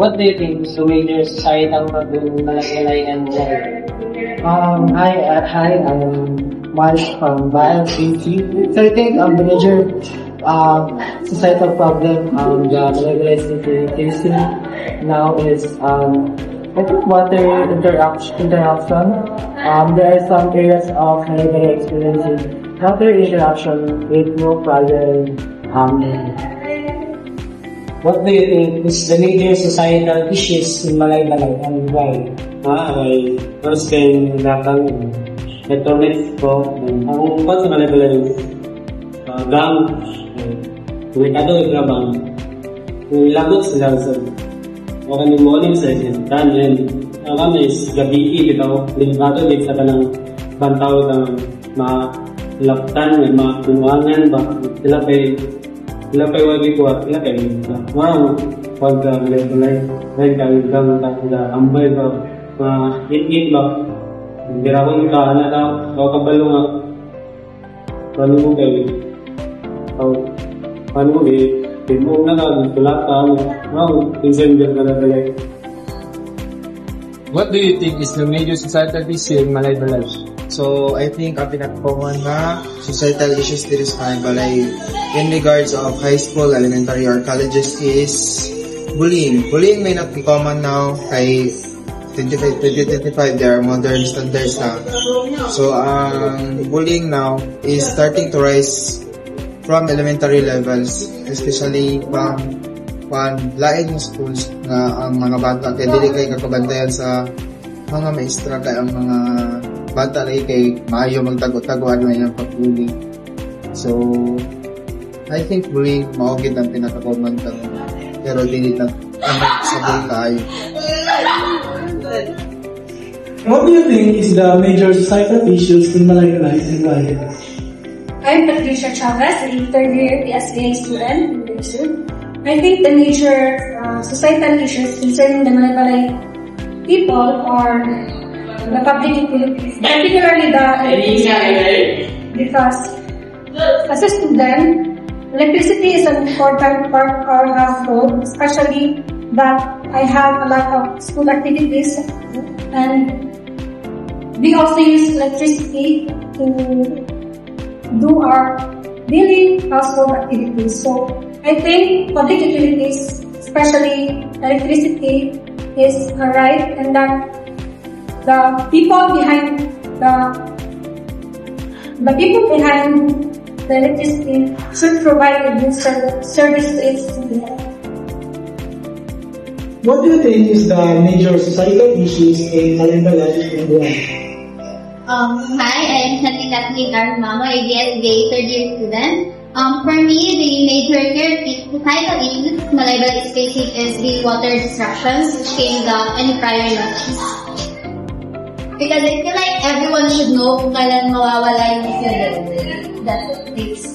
What do you think is the major societal problem Malay and why? Hi, I'm Miles from BioCT. So I think the major societal problem the Malay city is facing now is I think water interaction. There are some areas of Malay experiencing water interaction with no problem. What do you think is the major societal issues in Malay and why? First thing datang electronics po ang pa sa Malay gang merkado grabang lagot sila sa okay ni morning session then kami is gabi bitaw limitado din sa tanang bantaw ng mga laptan mga buwangan ba sila pay wagi ko sila kay wow pag Malay then kami lang ta ambay ba hit ba birawang ka na daw kabalo nga paano mo kayo paano mo mo na ka tulak ka pinsan ka na talaga. What do you think is the major societal issue in Malay Balay? So I think ang pinaka-common na societal issues dito sa Balay in regards of high school, elementary or colleges is bullying. Bullying may not be common now kay 2025 there are modern standards na. So bullying now is starting to rise from elementary levels, especially lain yung schools na ang mga bata kaya dili kay kakabantayan sa mga maestra kay ang mga bata lagi kay maayo magtago-taguan na yung pag-bullying. So I think bullying maugid ang pinaka-common pero dili na sabol tayo. What do you think is the major societal issues in Malay and why? I'm Patricia Chavez, a third-year PSA student in Brazil. I think the major societal issues concerning the Malay people are the public utilities, particularly the electricity. Because as a student, electricity is an important part of our household, especially that I have a lot of school activities and we also use electricity to do our daily household activities. So I think public utilities, especially electricity, is a right and that the people behind the electricity should provide a good service to its citizens. What do you think is the major societal issues in Malay and why? Hi, I'm Natikathleen Armamo, a GSBA third-year student. For me, the major societal issues Malay is facing is the water distractions, which came without any prior notice. Because I feel like everyone should know kung kailan mawawala yung utility. That's what makes